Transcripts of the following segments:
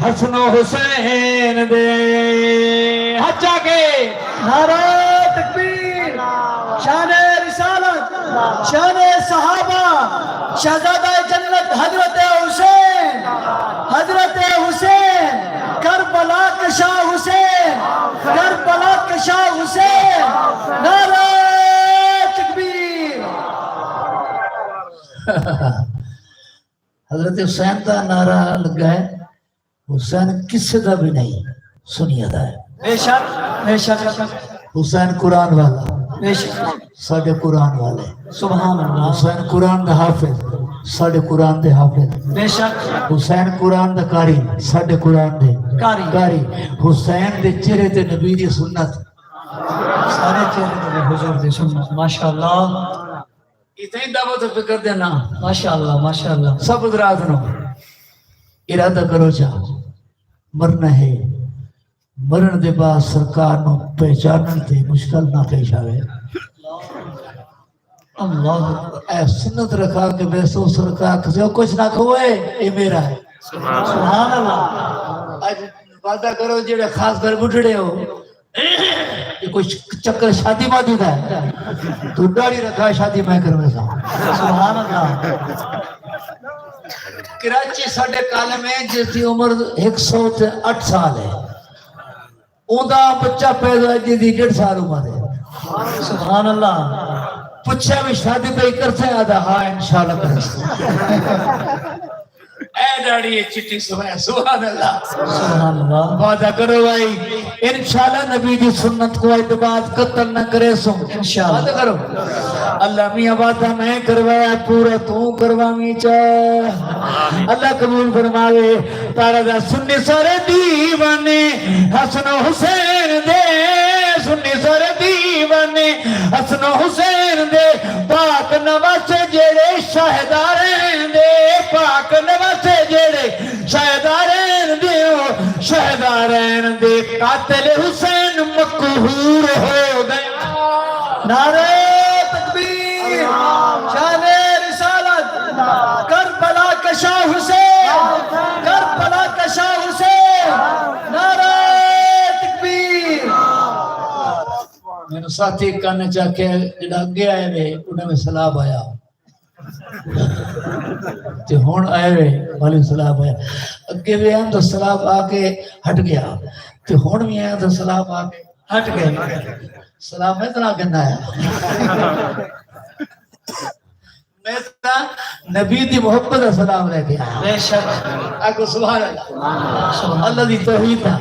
حسن و حسین دے حجا کے نعرہ تکبیر، شان رسالت، شان صحابہ، شہزادہ جنت حضرت حسین، حضرت حسین، کربلا کا شاہ حسین، کربلا کا شاہ حسین، نعرہ تکبیر۔ حضرت حسین کا نعرہ لگا ہے، حسین کسی کا بھی نہیں سنیا دا ہے۔ بے شک بے شک، حسین قرآن والا، بے شک ساڑھے قرآن والے، سبحان اللہ۔ حسین قرآن دا حافظ، ساڑھے قرآن دے حافظ، بے شک حسین قرآن دا قاری، ساڑھے قرآن دے قاری۔ حسین دے چہرے تے نبی دی سنت، سارے چہرے تے حضور دی سنت، ماشاءاللہ۔ اتنی دعوت فکر دینا، ماشاءاللہ ماشاءاللہ۔ سب حضرات نو ارادہ کرو چاہ مرنا ہے، مرن دے بعد سرکار نو پہچانن تے مشکل نہ پیش آوے۔ اللہ اے سنت رکھا کہ محسوس رکھا کہ کچھ نہ کھوئے یہ میرا ہے، سبحان اللہ۔ آج وعدہ کرو جڑے خاص کر بڑھڑے ہو یہ کوئی چکر شادی مادی دا ہے تو ڈاڑی رکھا شادی میں کرنے سا، سبحان اللہ۔ کراچی ساڑھے کالے میں جس دی عمر 108 سال ہے، اوندا بچہ پیدا ہے جی 1.5 سال عمر ہے، سبحان اللہ۔ پوچھا بھی شادی پہ ہی کرتے ہیں، آدھا ہاں انشاءاللہ کرتے ہیں۔ اے ڈاڑی یہ چٹی سمائے، سبحان اللہ سبحان اللہ۔ وعدہ کرو بھائی انشاءاللہ نبی دی سنت کو اعتباد قتل نہ کرے سو، انشاءاللہ وعدہ کرو۔ اللہ میاں وعدہ میں کروایا پورا تو کروامی چاہ، اللہ قبول فرماوے۔ تارا دا سنی سارے دیوانے حسن و حسین دے، سنی سارے دیوانے حسن و حسین دے، پاک نواسے جیڑے شہدارین دے، پاک نواسے جیڑے شہدارین دے، شہدارین دے قاتل حسین مقہور ہو گئے۔ نعرہ تکبیر، شان رسالت، کربلا کا شاہ حسین، کربلا کا شاہ حسین، نعرہ تکبیر۔ میرے ساتھی کہنے چاہ کے جڑا آگے آئے وے انہیں میں سلام آیا تے ہون آئے وے والی سلام آیا، اگے بھی آئے تو سلام آکے ہٹ گیا تے ہون بھی آئے تو سلام آکے ہٹ گیا، سلام میں اتنا کہنا ہے۔ میں تا نبی دی محبت سلام لے گیا، بے شک آکو سبحان اللہ، اللہ دی توحید ہے۔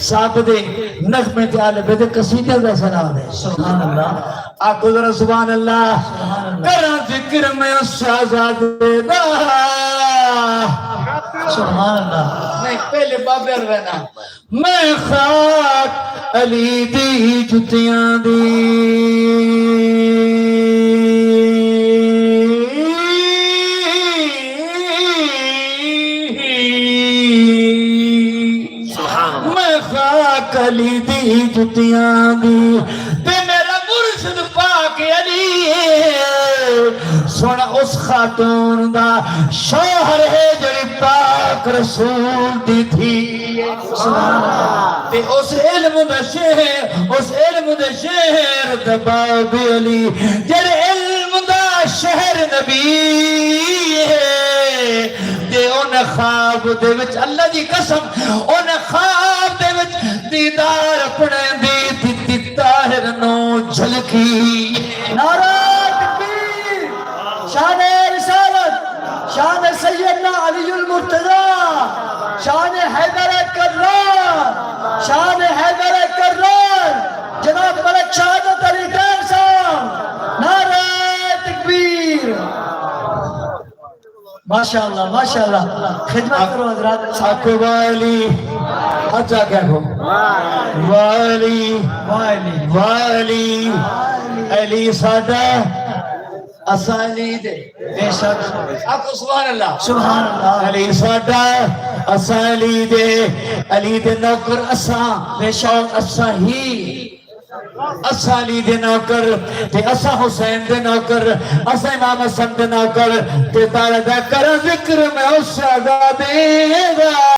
صاحب دے نغمے تے آلے بے دے قصیدہ دا سلام ہے، سبحان اللہ آکو ذرا سبحان اللہ۔ کرا ذکر میں اس شہزادے دا، سبحان اللہ۔ نہیں پہلے بابے رہنا، میں خاک علی دی جتیاں دی، علی دی جتیاں دی تے میرا مرشد پاک علی سن اس خاتون دا شوہر ہے جڑی پاک رسول دی تھی، تے اس علم دا شہر، اس علم دا شہر دباب علی جڑے علم دا شہر نبی ہے، تے انہیں خواب دے وچ اللہ دی قسم انہیں خواب دے وچ دیدار اپنے دی طاہر نو جھلکی۔ نعرہ تکبیر، شان رسالت، شان سیدنا علی المرتضی، شان حیدر کرار، شان حیدر کرار، جناب ملک شہادت علی خان صاحب، نعرہ تکبیر۔ ماشاءاللہ ماشاءاللہ، خدمت کرو حضرات۔ آکو والی اچھا کیا کہو، والی والی علی سادہ اسالی دے، بے شک آکو سبحان اللہ سبحان اللہ۔ علی سادہ اسالی دے، علی دے نوکر اساں، بے شک اساں ہی اسا علی دے نوکر تے اسا حسین دے نوکر، اسا امام حسن دے نوکر تے تارا دا کر ذکر میں اس شہزادے دا۔